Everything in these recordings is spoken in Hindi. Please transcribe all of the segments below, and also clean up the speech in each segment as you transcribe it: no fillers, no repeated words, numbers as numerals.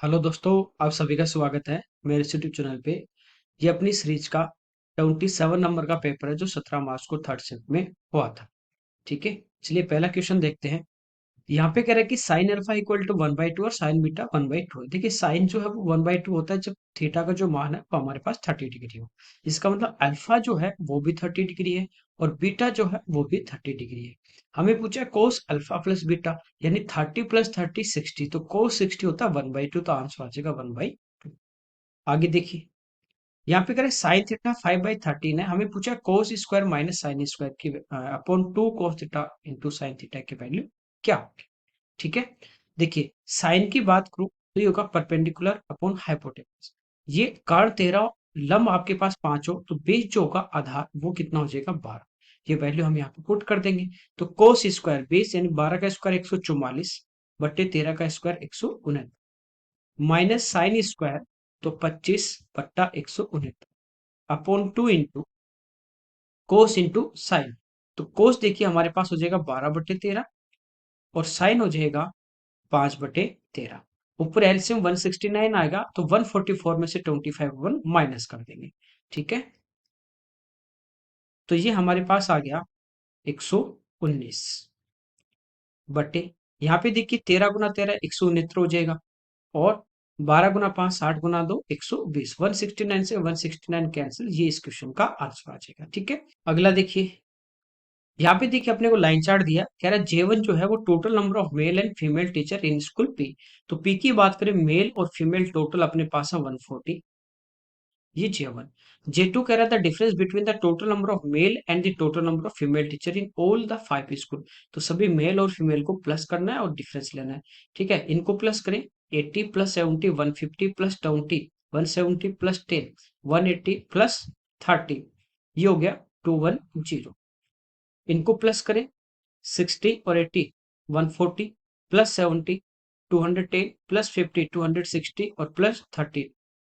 हेलो दोस्तों, आप सभी का स्वागत है मेरे इस यूट्यूब चैनल पे। ये अपनी सीरीज का 27 नंबर का पेपर है जो 17 मार्च को थर्ड शिफ्ट में हुआ था। ठीक है, चलिए पहला क्वेश्चन देखते हैं। यहाँ पे कह रहा है कि साइन अल्फा इक्वल टू 1/2 और साइन बीटा 1/2 है। देखिए साइन जो है वो 1/2 होता है जब थीटा का जो मान है वो हमारे पास 30 डिग्री हो। इसका मतलब अल्फा जो है वो भी 30 डिग्री है और बीटा जो है वो भी 30 डिग्री है। हमें पूछा है कोस अल्फा प्लस बीटा, यानी 30 प्लस 30 60, तो कोस 60 होता है 1/2, तो आंसर आ जाएगा 1/2। आगे देखिए, यहाँ पे करें साइन थीटा 5/13 है। हमें पूछा cos square minus sine square की upon 2 cos theta into sine theta की वैल्यू क्या होगी। ठीक है, देखिए साइन की बात करूं तो ये होगा परपेंडिकुलर अपॉन हाइपोटेनस। ये कर्ण 13, लंब आपके पास 5 हो तो बेस जो होगा आधार वो कितना हो जाएगा 12। ये वैल्यू हम यहाँ पे पुट कर देंगे। तो कोस स्क्वायर बेस यानी 12 का स्क्वायर 144 बट्टे 13 का स्क्वायर 169 माइनस साइन स्क्वायर तो 25 बट्टा 169 upon 2 into cos into sine. तो कोस देखिए हमारे पास हो जाएगा 12/13 और साइन हो जाएगा 5/13। ऊपर एलसीएम 169 आएगा तो 144 में से 25 वन माइनस कर देंगे। ठीक है, तो ये हमारे पास आ गया 119 बटे, यहाँ पे देखिए 13 गुना 13 169 हो जाएगा और 12 गुना 5 60 गुना 2 120। 169 से 169 कैंसिल, ये इस क्वेश्चन का आंसर आ जाएगा। ठीक है, अगला देखिए, यहाँ पे देखिए अपने को लाइन चार्ट दिया, कह रहा है J1 जो है वो total number of male and female teacher in school P। तो P की बात करें, मेल और फीमेल टोटल अपने पास है 140, ये J1। J2 कह रहा था difference between the total number of male and the total number of female teacher in all the 5 school. तो सभी मेल और फीमेल को प्लस करना है और डिफरेंस लेना है। ठीक है, इनको प्लस करें, 80 प्लस 70 150 प्लस 20 170 प्लस 10 180 प्लस 30, ये हो गया 210। इनको प्लस करें, 60 और 80 140 प्लस 70 210 प्लस 50 260 और प्लस 30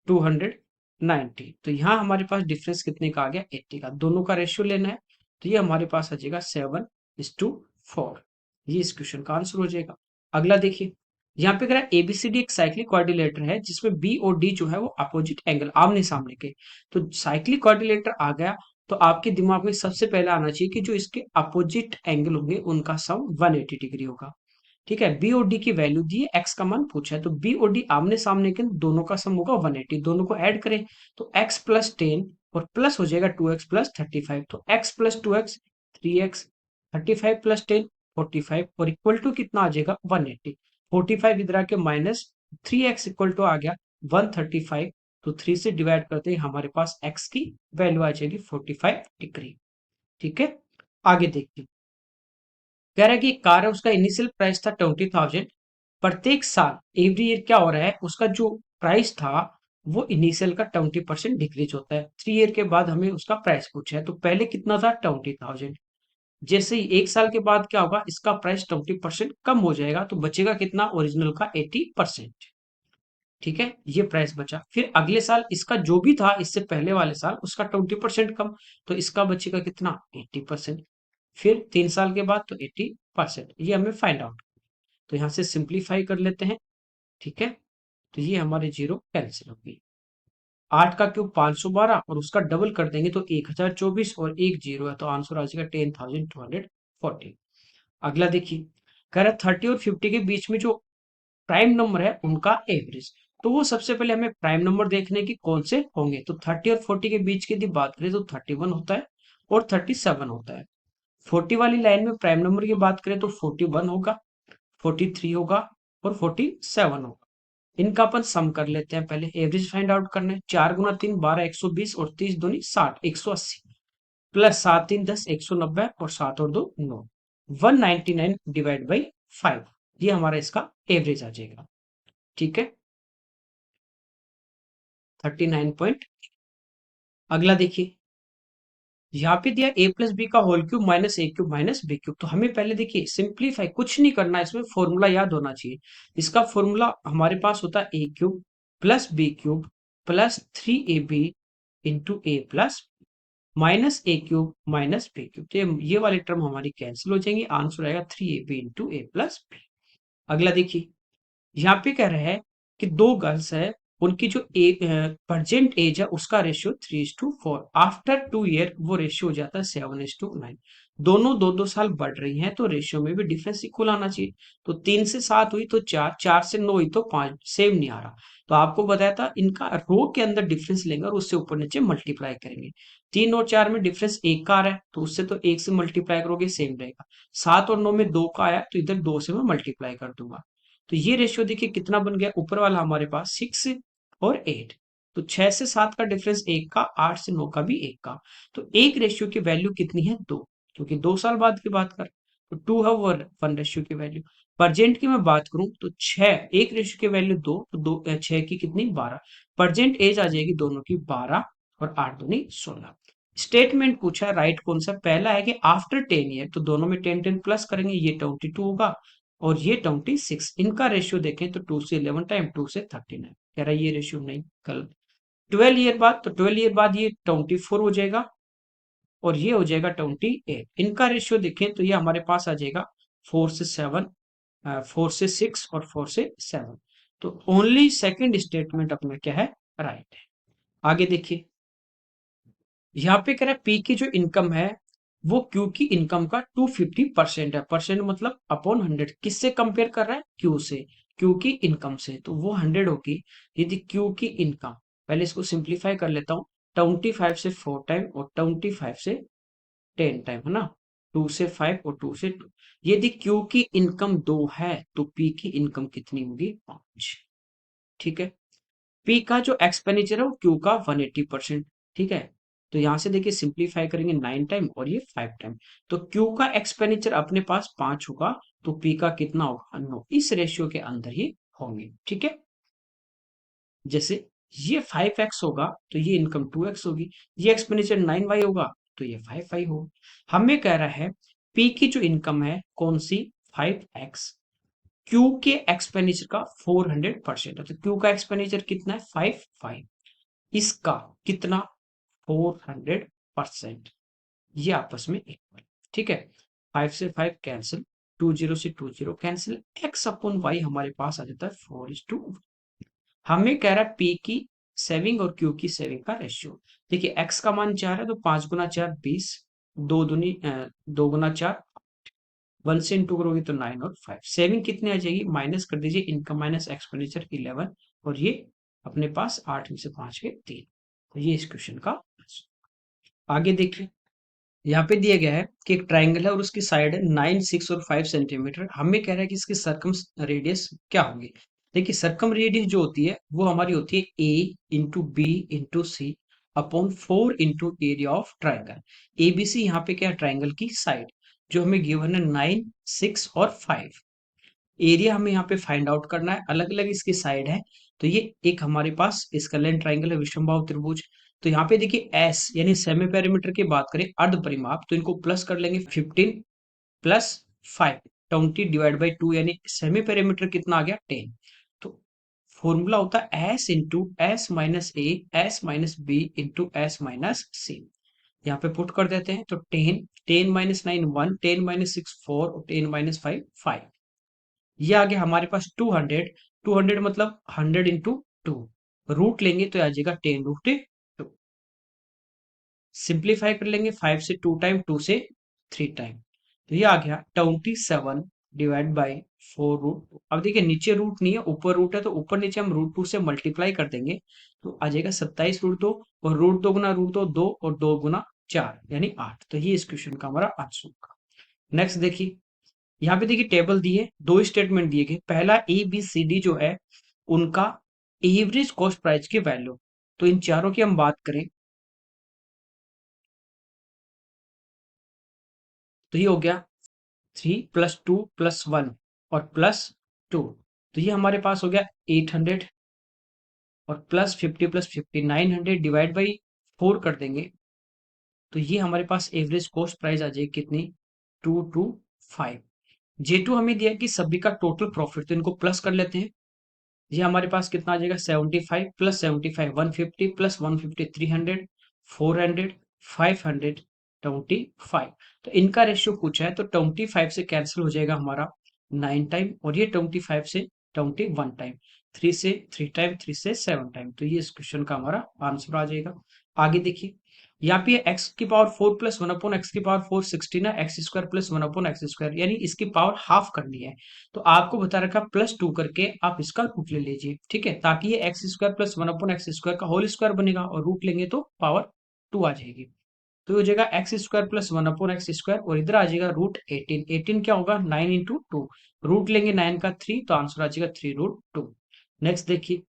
290। तो यहाँ हमारे पास डिफरेंस कितने का आ गया 80 का। दोनों का रेशियो लेना है तो ये हमारे पास आ जाएगा 7:4। ये इस क्वेश्चन का आंसर हो जाएगा। अगला देखिए, यहाँ पे कह एबीसीडी एक साइक्लिक क्वाड्रिलेटर है जिसमें बी और डी जो है वो अपोजिट एंगल आमने सामने के। तो साइक्लिक क्वाड्रिलेटर आ गया तो आपके दिमाग में सबसे पहले आना चाहिए कि जो इसके अपोजिट एंगल होंगे उनका सम 180 डिग्री होगा। ठीक है, बी और डी की वैल्यू दी है, एक्स का मान पूछा है, तो बी और डी आमने सामने के दोनों का सम होगा 180। दोनों को ऐड करें तो एक्स प्लस 10 और प्लस हो जाएगा 2x प्लस 35। तो x plus 2x 3x 35 plus 10 45 और इक्वल टू कितना आ जाएगा 180। 45 इधर आके माइनस 3x इक्वल टू आ गया 135। तो 3 से डिवाइड करते ही हमारे पास x की वैल्यू आ जाएगी 45 डिग्री। ठीक है, आगे देखते हैं। कह रहा है कि एक कार है, उसका इनिशियल प्राइस था 20,000। प्रत्येक साल एवरी ईयर क्या हो रहा है, उसका जो प्राइस था वो इनिशियल का 20% डिक्रीज होता है। 3 ईयर के बाद हमें उसका प्राइस पूछा है, तो पहले कितना था 20,000। जैसे ही 1 साल के बाद क्या होगा, इसका प्राइस 20% कम हो जाएगा तो बचेगा कितना ओरिजिनल का 80%। ठीक है, ये प्राइस बचा। फिर अगले साल इसका जो भी था इससे पहले वाले साल उसका 20% कम, तो इसका बचेगा कितना 80%। फिर 3 साल के बाद तो 80%, ये हमें फाइंड आउट। तो यहाँ से सिंप्लीफाई कर लेते हैं। ठीक है, तो ये हमारे जीरो कैंसिल होगी। 8 का क्यूब 512 और उसका डबल कर देंगे तो 1024 और एक जीरो है तो आंसर आ जाएगा 10,240। अगला देखिए, कह रहा है 30 और 50 के बीच में जो प्राइम नंबर है उनका एवरेज। तो वो सबसे पहले हमें प्राइम नंबर देखने की कौन से होंगे, तो 30 और 40 के बीच की यदि बात करें तो 31 होता है और 37 होता है। 40 वाली लाइन में प्राइम नंबर की बात करें तो 41 होगा, 43 होगा और 47 होगा। इनका अपन सम कर लेते हैं। पहले एवरेज फाइंड आउट करना है। 4 गुना 3 12 120 और 30 दूनी 60 180 प्लस 7 3 10 190 और 7 और 2 9 199 डिवाइड बाई 5, ये हमारा इसका एवरेज आ जाएगा। ठीक है, 39 पॉइंट। अगला देखिए, यहाँ पे दिया a प्लस बी का whole cube minus A cube minus B cube. तो हमें पहले देखिए सिंप्लीफाई कुछ नहीं करना है, इसमें फॉर्मूला याद होना चाहिए। इसका फॉर्मूला हमारे पास होता है A cube plus B cube plus 3ab into A plus minus A cube minus B cube. तो ये वाली टर्म हमारी कैंसिल हो जाएंगी, आंसर आएगा 3ab into A plus B. अगला देखिए, यहाँ पे कह रहे हैं कि दो गर्ल्स है, उनकी जो प्रेजेंट एज है उसका रेशियो 3:4, आफ्टर 2 ईयर वो रेशियो हो जाता है 7:9। दोनों 2-2 साल बढ़ रही हैं तो रेशियो में भी डिफरेंस इक्वल आना चाहिए। तो 3 से 7 हुई तो 4, 4 से 9 हुई तो 5, सेम नहीं आ रहा। तो आपको बताया था इनका रो के अंदर डिफरेंस लेंगे और उससे ऊपर नीचे मल्टीप्लाई करेंगे। 3 और 4 में डिफरेंस 1 का आ रहा है तो उससे तो 1 से मल्टीप्लाई करोगे सेम रहेगा। 7 और 9 में 2 का आया तो इधर 2 से मैं मल्टीप्लाई कर दूंगा। तो ये रेशियो देखिए कितना बन गया, ऊपर वाला हमारे पास 6 और 8। तो 6 से 7 का डिफरेंस 1 का, 8 से 9 का भी 1 का। तो एक रेशियो की वैल्यू कितनी है, 2, क्योंकि 2 साल बाद की बात कर। तो 2 है 1 रेशियो की वैल्यू। परजेंट की मैं बात करूं तो 6, एक रेशियो की वैल्यू 2, तो 6 की कितनी, 12। परजेंट एज आ जाएगी दोनों की 12, और 8 दूनी 16। स्टेटमेंट पूछा है राइट कौन सा, पहला है कि आफ्टर 10 ईयर, तो दोनों में 10 10 प्लस करेंगे, ये 22 होगा और ये 26। इनका रेशियो देखें तो 2 से 11 टाइम, 2 से 39। कह रहा है ये रेशियो नहीं, गलत। 12 ईयर बाद, तो 12 ईयर बाद ये 24 हो जाएगा और ये हो जाएगा 28। इनका रेशियो देखें तो ये हमारे पास आ जाएगा 4 से 7, 4 से 6 और 4 से 7। तो ओनली सेकंड स्टेटमेंट अपना क्या है, राइट है। आगे देखिए, यहाँ पे कह रहा है पी की जो इनकम है वो क्यू की इनकम का 250% है। परसेंट मतलब अपॉन 100, किससे कंपेयर कर रहा है, क्यू से। क्यू की इनकम से, तो वो 100 होगी यदि क्यू की इनकम। पहले इसको सिंप्लीफाई कर लेता हूँ। 25 से 4 टाइम और 25 से 10 टाइम, है ना। 2 से 5 और 2 से 2। यदि क्यू की इनकम 2 है तो पी की इनकम कितनी होगी, 5। ठीक है। पी का जो एक्सपेंडिचर है वो क्यू का 180%। ठीक है। तो यहां से देखिए सिंप्लीफाई करेंगे 9 टाइम और ये 5 टाइम। तो क्यू का एक्सपेंडिचर अपने पास 5 होगा, तो पी का कितना होगा, 9। इस रेशियो के अंदर ही होंगे। ठीक है। जैसे ये 5x होगा तो ये इनकम 2x होगी। ये एक्सपेंडिचर 9y होगा तो ये 5y होगा। हमें कह रहा है पी की जो इनकम है कौन सी, 5x, क्यू के एक्सपेंडिचर का 400% है। तो क्यू का एक्सपेंडिचर कितना है, 5, इसका कितना, 400%। ये आपस में इक्वल। ठीक है। 5 से 5 कैंसिल, 2 0 से 2 0 कैंसिल, एक्स अपॉन वाई हमारे पास आ जाता है 4:1। हमें कह रहा है पी की सेविंग और क्यू की सेविंग का रेशियो। देखिए एक्स का मान 4 है तो 5 गुना 4 20, 2 गुना 4, 1 से इंटू करोगे तो 9 और 5। सेविंग कितनी आ जाएगी, माइनस कर दीजिए, इनकम माइनस एक्सपेंडिचर 11, और ये अपने पास 8 में से 5 के 3। तो ये इस क्वेश्चन का आगे देखिए। यहाँ पे दिया गया है कि एक ट्राइंगल है और उसकी साइड है 9, 6 और 5 सेंटीमीटर। हमें कह रहा है कि इसकी सरकम रेडियस क्या होगी। देखिए सरकम रेडियस जो होती है वो हमारी होती है A × B × C upon 4 × area of triangle. ABC यहाँ पे क्या है, ट्राइंगल की साइड, जो हमें गिवन है 9, 6 और 5। एरिया हमें यहाँ पे फाइंड आउट करना है, अलग अलग इसकी साइड है। तो ये एक हमारे पास स्केलेन ट्राइंगल है, विषमबाहु त्रिभुज। तो यहाँ पे देखिए एस यानी सेमी पेरीमीटर की बात करें, अर्ध परिमाप, तो इनको प्लस कर लेंगे, 15 प्लस 5, 20/2, यानी सेमी पेरीमीटर कितना आ गया, 10। तो फॉर्मूला होता है S into S minus A, S minus B into S minus C. यहाँ पे पुट कर देते हैं तो 10, 10 - 9 1, 10 - 6 4 और 10 - 5 5। ये आ गया हमारे पास 200। 200 मतलब 100 × 2, रूट लेंगे तो आ जाएगा 10√2। सिंप्लीफाई कर लेंगे, 5 से 2 टाइम, 2 से 3 टाइम, तो ये आ गया 27/4√2। अब देखिए नीचे रूट नहीं है, ऊपर रूट है, तो ऊपर नीचे हम √2 से मल्टीप्लाई कर देंगे तो आ जाएगा 27√2, और √2 × 2 2, और 2 × 4 यानी 8। तो ये इस क्वेश्चन का हमारा आंसर होगा। नेक्स्ट देखिए, यहाँ पे देखिए टेबल दी है, दो स्टेटमेंट दिए गए। पहला ABCD जो है उनका एवरेज कॉस्ट प्राइस की वैल्यू। तो इन चारों की हम बात करें तो ये हो गया 3 + 2 + 1 और +2। तो ये हमारे पास हो गया 800, और +50 + 50 900, डिवाइड बाई 4 कर देंगे तो ये हमारे पास एवरेज कॉस्ट प्राइस आ जाएगी कितनी, 225। J2 हमें दिया कि सभी का टोटल प्रॉफिट, तो इनको प्लस कर लेते हैं। ये हमारे पास कितना आ जाएगा, 75 + 75 150 + 150 300, 400, 500, 25। तो इनका रेशियो पूछा है तो 25 से कैंसिल हो जाएगा हमारा 9 टाइम, और ये 25 से 21 टाइम, 3 से 3 टाइम, 3 से 7 टाइम। तो ये इस क्वेश्चन का हमारा आंसर आ जाएगा। आगे देखिए, यहाँ पे एक्स की पावर 4 प्लस 1 अपॉन एक्स की पावर 4 16 है, x square plus 1 upon x square, यानी इसकी पावर हाफ करनी है। तो आपको बता रखा +2 करके आप इसका रूट ले लीजिए, ठीक है, ताकि ये x square plus 1 upon x square का होल स्क्वायर बनेगा, और रूट लेंगे तो पावर 2 आ जाएगी। तो ये हो जाएगा x square plus 1 upon x square, और इधर आ जाएगा रूट 18। 18 क्या होगा, 9 इंटू 2, रूट लेंगे 9 का 3, तो आंसर आ जाएगा 3√2। नेक्स्ट देखिए,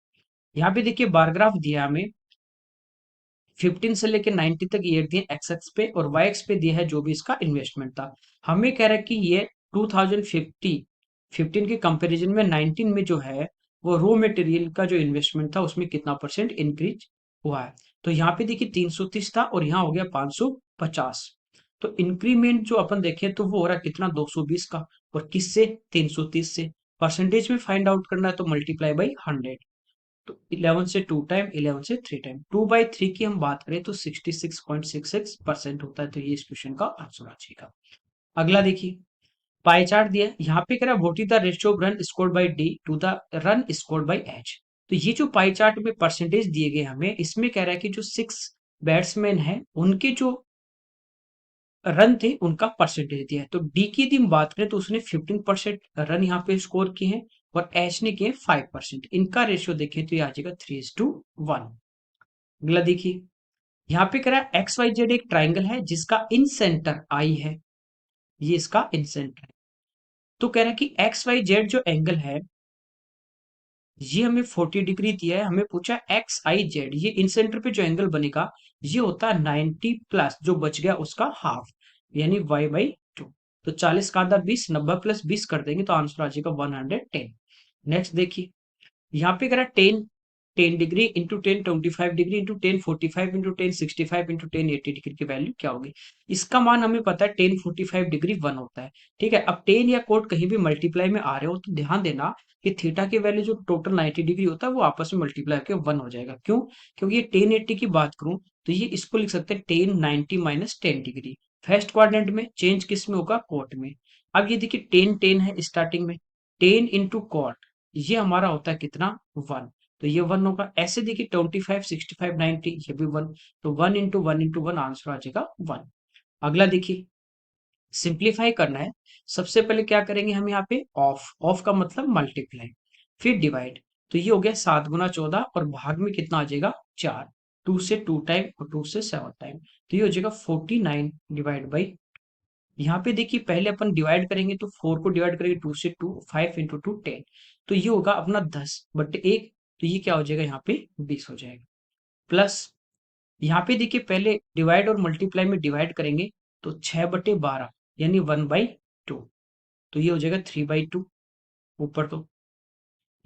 यहाँ पे देखिए बार ग्राफ दिया हमें, 15 से लेके 90 तक ये दिए एक्स एक्स पे, और वाई एक्स पे दिया है जो भी इसका इन्वेस्टमेंट था। हमें कह रहा है कि ये 2050 15 के कंपैरिजन में 19 में जो है वो रॉ मटेरियल का जो इन्वेस्टमेंट था उसमें कितना परसेंट इंक्रीज हुआ है। तो यहाँ पे देखिए 330 था और यहाँ हो गया 550। तो इंक्रीमेंट जो अपन देखें तो वो हो रहा है कितना, 220 का, और किससे, 330 से। परसेंटेज में फाइंड आउट करना है तो मल्टीप्लाई बाई 100। तो 11 से 2 टाइम, 11 से 3 टाइम, 2/3 की हम बात करें तो 66.66% होता है। तो ये इस क्वेश्चन का आंसर आ जाएगा। अगला देखिए, पाई चार्ट दिया है, यहाँ पे कह रहा है what is the ratio of run scored by D to the run scored by H. तो ये जो पाई चार्ट में परसेंटेज दिए गए हमें, इसमें कह रहा है कि जो 6 बैट्समैन हैं उनके जो रन थे उनका परसेंटेज दिया है। तो डी की यदि हम बात करें तो उसने 15% रन यहाँ पे स्कोर किए हैं, और एच ने किए 5%। इनका रेशियो देखें तो ये आ जाएगा 3:1। अगला देखिए, यहाँ पे कह रहा है एक्स वाई जेड एक ट्राइंगल है जिसका इन सेंटर आई है, ये इसका इन सेंटर है। तो कह रहा है कि एक्स वाई जेड जो एंगल है ये हमें 40 डिग्री दिया है, हमें पूछा एक्स आई जेड, ये इन सेंटर पे जो एंगल बनेगा ये होता है 90 प्लस जो बच गया उसका हाफ, यानी y/2। तो 40 का आधा 20, 90 प्लस 20 कर देंगे तो आंसर आ जाएगा 110। नेक्स्ट देखिए, यहाँ पे कह रहा है 10 degree into 10 25 degree into 10 45 into 10 65 into 10 80 degree की वैल्यू क्या होगी। इसका मान हमें पता है 10 45 डिग्री 1 होता है, ठीक है। अब 10 या कोट कहीं भी मल्टीप्लाई में आ रहे हो तो ध्यान देना कि थीटा की वैल्यू जो टोटल 90 डिग्री होता है वो आपस में मल्टीप्लाई के 1 हो जाएगा। क्यों, क्योंकि ये 10 80 की बात करूं तो ये इसको लिख सकते हैं 10 90 - 10 डिग्री। फर्स्ट क्वाड्रेंट में चेंज किस में होगा, कोट में। अब ये देखिए 10 10 है स्टार्टिंग में, 10 इंटू कॉट ये हमारा होता है कितना, 1। तो ये 1 होगा। ऐसे देखिए 25 65 90 ये भी 1। तो 1 इंटू 1 आंसर आ जाएगा 1। अगला देखिए, सिंप्लीफाई करना है। सबसे पहले क्या करेंगे हम यहाँ पे, ऑफ, ऑफ का मतलब मल्टीप्लाई, फिर डिवाइड। तो ये हो गया 7 गुना 14, और भाग में कितना आ जाएगा, 4। 2 से 2 टाइम और 2 से 7 टाइम, तो ये हो जाएगा 49 डिवाइड बाई। यहाँ पे देखिए पहले अपन डिवाइड करेंगे तो 4 को डिवाइड करेंगे 2 से 2, 5 इंटू 2 10। तो ये होगा अपना 10/1। तो ये क्या हो जाएगा, यहाँ पे 20 हो जाएगा। प्लस यहाँ पे देखिए पहले डिवाइड और मल्टीप्लाई में डिवाइड करेंगे तो 6/12 यानी 1/2। तो ये हो जाएगा 3/2 ऊपर। तो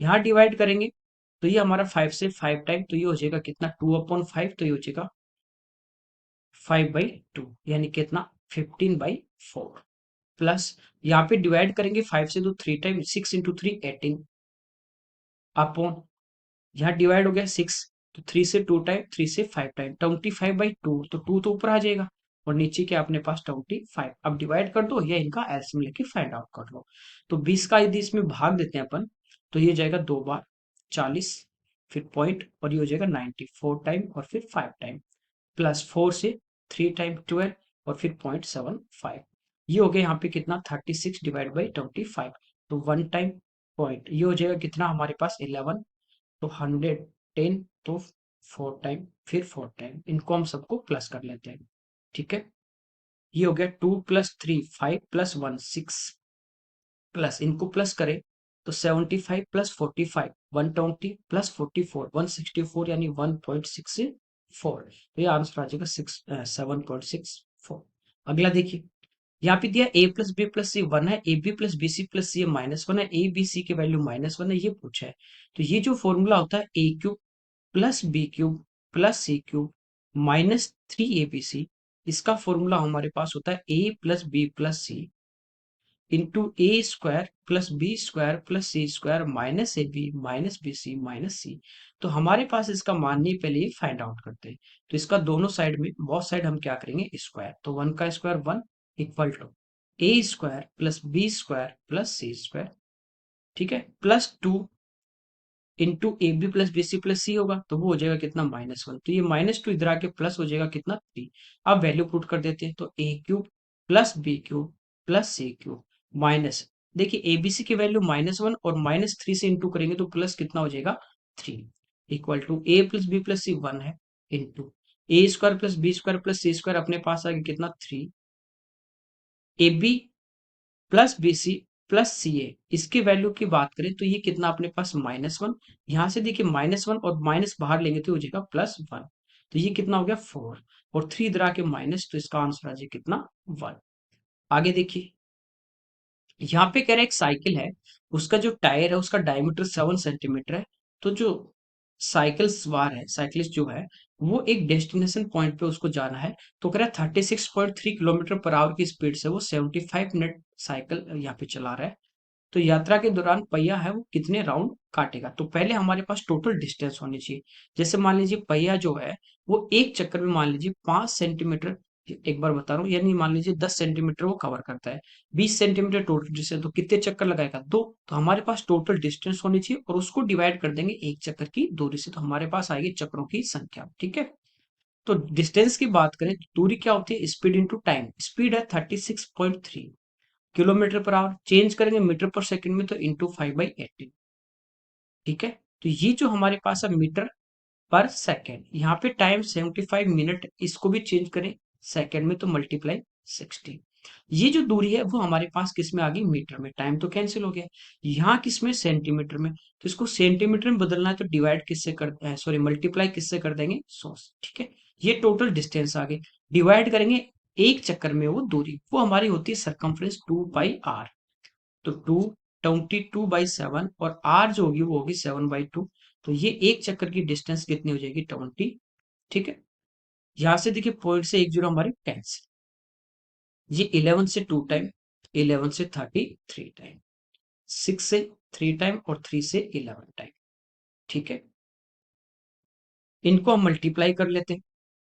यहाँ डिवाइड करेंगे तो ये हमारा 5 से 5 टाइम, तो ये हो जाएगा कितना, 2/5। तो ये हो जाएगा 5/2 यानी कितना, 15/4। प्लस यहाँ पे डिवाइड करेंगे 5 से, तो 3 टाइम, 6 इंटू 3 18 अपॉन, यहाँ डिवाइड हो गया 6, तो 3 से 2 टाइम, 3 से 5 टाइम, 25/2। तो 2 तो ऊपर आ जाएगा, और नीचे क्या अपने पास 25। अब डिवाइड कर दो या इनका एलसीएम लेके फाइंड आउट कर लो। तो 20 का यदि इसमें भाग देते हैं अपन तो ये जाएगा 2 बार 40, फिर पॉइंट, और ये हो जाएगा 94 टाइम और फिर 5 टाइम, प्लस 4 से 3 टाइम 12, और फिर 0.75। ये हो गया यहाँ पे कितना, 36/25। तो 1 टाइम पॉइंट, ये हो जाएगा कितना हमारे पास 11। तो 110, तो 4 टाइम, फिर 4 टाइम, इनको हम सबको प्लस कर लेते हैं, ठीक है। ये हो गया 2 + 3 5 + 1 6, प्लस इनको प्लस करें तो 75 + 45 120 + 44 164, यानी 1.64। तो ये आंसर आ जाएगा 7.64। अगला देखिए, यहाँ पे दिया a + b + c 1 है, ab + bc + c -1 है, a b c की वैल्यू -1 है, ये पूछा है। तो ये जो फॉर्मूला होता है a³ + b³ + c³ -3abc, इसका फॉर्मूला हमारे पास होता है a + b + c into a² + b² + c² -ab -bc -c। तो हमारे पास इसका मान नहीं, पहले ये फाइंड आउट करते हैं। तो इसका दोनों साइड में, बहुत साइड हम क्या करेंगे, स्क्वायर। तो 1 का square 1 equal to a² + b² + c²। ठीक है, +2 into A B plus B C plus C होगा, तो वो हो जाएगा कितना -1। तो ये -2 इधर आके प्लस हो जाएगा कितना 3। अब वैल्यू पुट कर देते हैं, तो A cube plus B cube plus C cube minus, देखिए एबीसी की वैल्यू -1 और -3 से इंटू करेंगे तो प्लस कितना हो जाएगा 3, equal to A plus B plus C 1 है, into A square plus B square plus C square अपने पास आ गया कितना 3, A B plus B C plus C A, इसकी वैल्यू की बात करें तो ये कितना अपने पास -1, यहां से देखिए -1 और माइनस बाहर लेंगे तो हो जाएगा +1, तो ये कितना हो गया 4 और 3 इधर आके माइनस, तो इसका आंसर आ जाएगा कितना 1। आगे देखिए, यहाँ पे कह रहा है एक साइकिल है, उसका जो टायर है उसका डायमीटर 7 सेंटीमीटर है, तो जो साइकिल सवार है, साइकिलिस्ट जो है, वो एक डेस्टिनेशन पॉइंट पे उसको जाना है, तो कह रहा है 36.3 किलोमीटर पर आवर की स्पीड से वो 75 मिनट साइकिल यहाँ पे चला रहा है, तो यात्रा के दौरान पहिया है वो कितने राउंड काटेगा। तो पहले हमारे पास टोटल डिस्टेंस होनी चाहिए, जैसे मान लीजिए पहिया जो है वो एक चक्कर में मान लीजिए 5 सेंटीमीटर, एक बार बता रहा हूँ, यानी मान लीजिए 10 सेंटीमीटर वो कवर करता है, 20 सेंटीमीटर टोटल डिस्टेंस, तो कितने चक्कर लगाएगा 2, तो हमारे पास टोटल डिस्टेंस होनी चाहिए और उसको डिवाइड कर देंगे एक चक्कर की दूरी से, तो हमारे पास आएगी चक्रों की संख्या। ठीक है, तो डिस्टेंस की बात करें तो दूरी क्या होती है, स्पीड इंटू टाइम, स्पीड है 36.3 किलोमीटर पर आवर, चेंज करेंगे मीटर पर सेकंड में तो इंटू 5/18। ठीक है, तो ये जो हमारे पास है मीटर पर सेकंड, यहाँ पे टाइम 75 मिनट, इसको भी चेंज करें सेकंड में तो मल्टीप्लाई 60। ये जो दूरी है वो हमारे पास किस में आ गई, मीटर में, टाइम तो कैंसिल हो गया, यहाँ किस में, सेंटीमीटर में, तो इसको सेंटीमीटर में बदलना है तो डिवाइड किससे कर, सॉरी मल्टीप्लाई किससे कर देंगे 100। ठीक है, ये टोटल डिस्टेंस आ गई, डिवाइड करेंगे एक चक्कर में वो दूरी, वो हमारी होती है सरकमफ्रेंस 2/r, तो 22/7 और आर जो होगी वो होगी 7/2, तो ये एक चक्कर की डिस्टेंस कितनी हो जाएगी 20। ठीक है, यहां से देखिए पॉइंट से एक जीरो हमारी कैंसिल, ये 11 से 2 टाइम, 11 से 33 टाइम, 6 से 3 टाइम और 3 से 11 टाइम। ठीक है, इनको हम मल्टीप्लाई कर लेते हैं,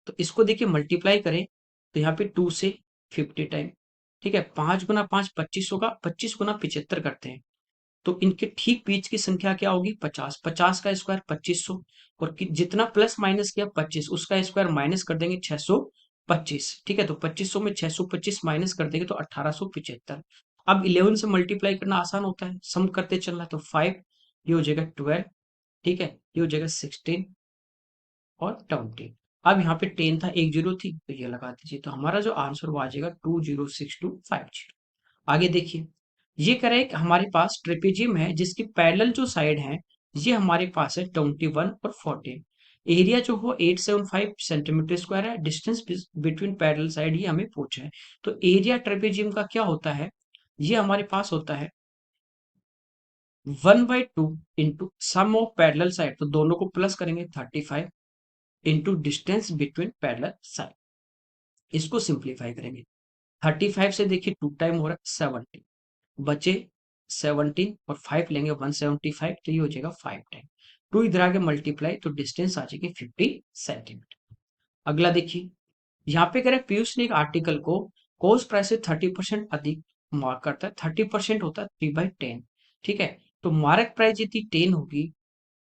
तो इसको देखिए मल्टीप्लाई करें तो यहाँ पे 2 से 50 टाइम, ठीक है, 5 गुना 5 25 होगा, 25 गुना 75 करते हैं, तो इनके ठीक बीच की संख्या क्या होगी 50, 50 का स्क्वायर 2500, और जितना प्लस माइनस किया 25, उसका स्क्वायर माइनस कर देंगे 625। ठीक है, तो 2500 में 625 माइनस कर देंगे तो 1875। अब 11 से मल्टीप्लाई करना आसान होता है, सम करते चलना है, तो 5, ये हो जाएगा 12, ठीक है, ये हो जाएगा 16 और 20। अब यहाँ पे 10 था, एक जीरो थी तो ये लगा दीजिए, तो हमारा जो आंसर वो आ जाएगा 206250। आगे देखिए, ये कह रहा है कि हमारे पास ट्रेपेजियम है जिसकी पैरेलल जो साइड है ये हमारे पास है 21 और 14, एरिया जो हो 875 सेंटीमीटर स्क्वायर है, डिस्टेंस बिटवीन पैरेलल साइड ये हमें पूछा है, तो एरिया ट्रेपेजियम का क्या होता है, ये हमारे पास होता है 1/2 into sum of parallel side, तो दोनों को प्लस करेंगे 35 into distance between parallel side, इसको सिंप्लीफाई करेंगे, 35 से देखिए 2 टाइम हो रहा है 70, बचे 17 और 5 लेंगे 175, तो ये हो जाएगा 5 टाइम, 2 इधर आगे मल्टीप्लाई तो डिस्टेंस आ जाएगी 50 सेंटीमीटर। अगला देखिए, यहाँ पे कह रहे हैं पीयूष ने एक आर्टिकल को कॉस्ट प्राइस से 30% अधिक मार्क करता है, 30% होता है 3/10। ठीक है, तो मार्क प्राइस यदि 10 होगी,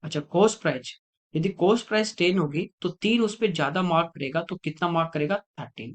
अच्छा कॉस्ट प्राइस, यदि कॉस्ट प्राइस 10 होगी तो 3 उस पर ज्यादा मार्क करेगा, तो कितना मार्क करेगा 13।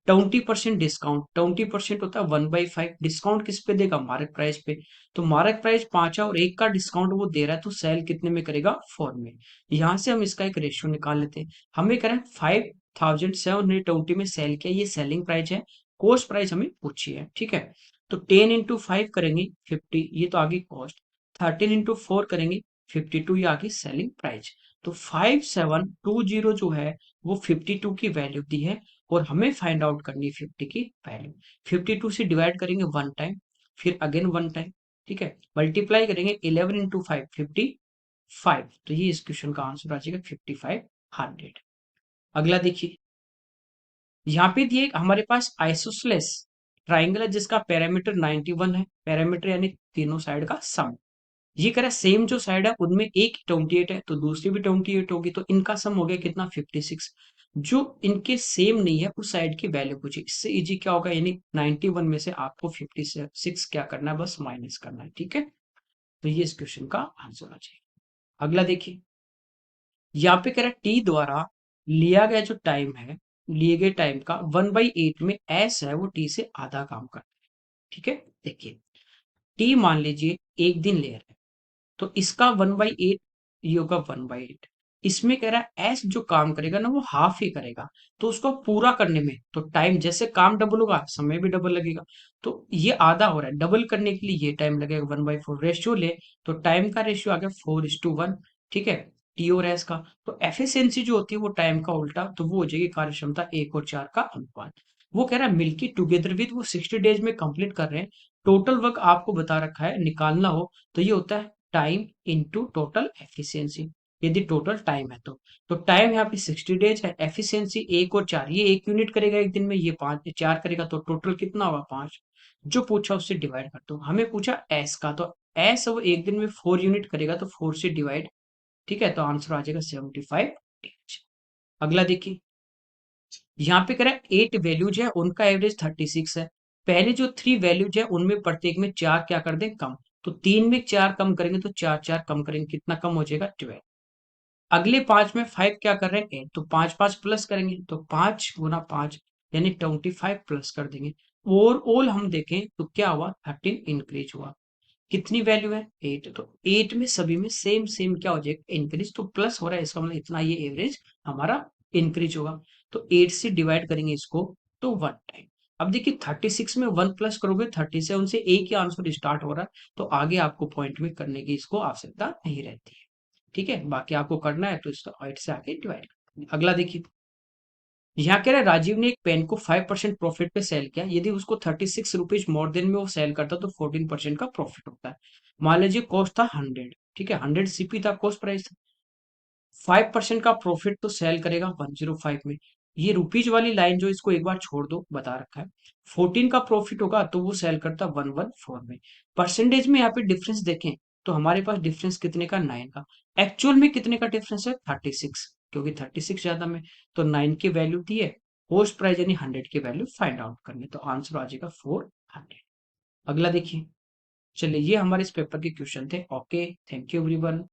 20% डिस्काउंट, 20% होता है 1/5, डिस्काउंट किस पे देगा, मार्क प्राइस पे, तो मार्क प्राइस 5 है और एक का डिस्काउंट वो दे रहा है, तो सेल कितने में करेगा 4 में, यहां से हम इसका एक रेशियो निकाल लेते हैं, हमें करें 5720 में सेल किया, ये सेलिंग प्राइस है, कॉस्ट प्राइस हमें पूछी है। ठीक है, तो 10 इंटू 5 करेंगे 50, ये तो आगे कॉस्ट, 13 इंटू 4 करेंगे 52, ये आगे सेलिंग प्राइस, तो 5720 जो है वो 52 की वैल्यू दी है और हमें फाइंड आउट करनी है 50 की वैल्यू, 52 से डिवाइड करेंगे 1 टाइम, फिर अगेन 1 टाइम, ठीक है, मल्टीप्लाई करेंगे 11 इंटू 5 55, तो ये इस क्वेश्चन का आंसर आ जाएगा 5500। अगला देखिए, यहाँ पे दिए हमारे पास आइसोसेलेस ट्राइंगल है जिसका पैरामीटर 91 है, पैरामीटर यानी तीनों साइड का सम, ये कह रहा है सेम जो साइड है उनमें एक 28 है तो दूसरी भी 28 होगी, तो इनका सम हो गया कितना 56, जो इनके सेम नहीं है उस साइड की वैल्यू पूछी, इससे इजी क्या होगा, यानी 91 में से आपको 56 क्या करना है, बस माइनस करना है। ठीक है, तो ये इस क्वेश्चन का आंसर आ जाएगा। अगला देखिए, यहाँ पे कह रहा है टी द्वारा लिया गया जो टाइम है, लिए गए टाइम का 1/8 में एस है वो टी से आधा काम करता है। ठीक है, देखिए टी मान लीजिए एक दिन ले रहा है, तो इसका 1/8 ये होगा 1/8। इसमें कह रहा है एस जो काम करेगा ना वो हाफ ही करेगा, तो उसको पूरा करने में तो टाइम, जैसे काम डबल होगा समय भी डबल लगेगा। तो ये आधा हो रहा है, डबल करने के लिए ये टाइम लगेगा 1/4। रेशियो ले तो टाइम का रेशियो आ गया 4:1। ठीक है, टी और एस का। तो एफिशिएंसी जो होती है वो टाइम का उल्टा, तो वो हो जाएगी कार्य क्षमता 1 और 4 का अनुपात। वो कह रहा है मिल्की टुगेदर विद वो 60 डेज में कंप्लीट कर रहे हैं। टोटल वर्क आपको बता रखा है, निकालना हो तो ये होता है टाइम इनटू टोटल एफिशिएंसी। यदि टोटल टाइम है तो टाइम यहाँ पे 60 डेज है, एफिशिएंसी 1 और 4, ये 1 यूनिट करेगा एक दिन में, ये 5 4 करेगा, तो टोटल कितना होगा 5। जो पूछा उससे डिवाइड कर दो। हमें पूछा एस का, तो एस वो एक दिन में 4 यूनिट करेगा, तो 4 से डिवाइड। ठीक है, तो आंसर आ जाएगा 75 डेज। अगला देखिए, यहाँ पे कह रहा है 8 वैल्यूज है, उनका एवरेज 36 है। पहले जो 3 वैल्यूज है उनमें प्रत्येक में 4 क्या कर दें, कम। तो 3 में 4 कम करेंगे तो 4 4 कम करेंगे, कितना कम हो जाएगा 12। अगले 5 में 5 क्या कर रहे हैं 8, तो 5 5 प्लस करेंगे, तो 5 × 5 यानी 25 प्लस कर देंगे। ओवरऑल हम देखें तो क्या हुआ, 13 इंक्रीज हुआ। कितनी वैल्यू है 8, तो 8 में सभी में सेम सेम क्या हो जाएगा इंक्रीज, तो प्लस हो रहा है, इसका मतलब इतना ये एवरेज हमारा इंक्रीज होगा। तो 8 से डिवाइड करेंगे इसको, तो 1 टाइम। अब देखिए 36 में 1 प्लस करोगे 37 से एक ही आंसर स्टार्ट हो रहा है, तो आगे आपको पॉइंट में करने की इसको आवश्यकता नहीं रहती है। ठीक है, बाकी आपको करना है तो इसका 8 से आगे डिवाइड। अगला देखिए, यहाँ कह रहा है राजीव ने एक पेन को 5% प्रॉफिट पे सेल किया, यदि उसको 36 रुपीज मोर देन में वो सेल करता तो 14% का प्रॉफिट होता है। मान लीजिए कॉस्ट था 100, ठीक है 100 सीपी था कॉस्ट प्राइस, 5% का प्रॉफिट तो सेल करेगा 105 में। ये रुपीज वाली लाइन जो इसको एक बार छोड़ दो, बता रखा है। 14 का प्रॉफिट होगा तो वो सेल करता 114 में। परसेंटेज में यहाँ पे डिफरेंस देखें तो हमारे पास डिफरेंस कितने का 9 का। एक्चुअल में कितने का डिफरेंस है 36, क्योंकि 36 ज्यादा में, तो 9 की वैल्यू दी है, कॉस्ट प्राइस यानी 100 की वैल्यू फाइंड आउट करनी, तो आंसर आ जाएगा 400। अगला देखिए, चलिए ये हमारे इस पेपर के क्वेश्चन थे। Okay, thank you everyone.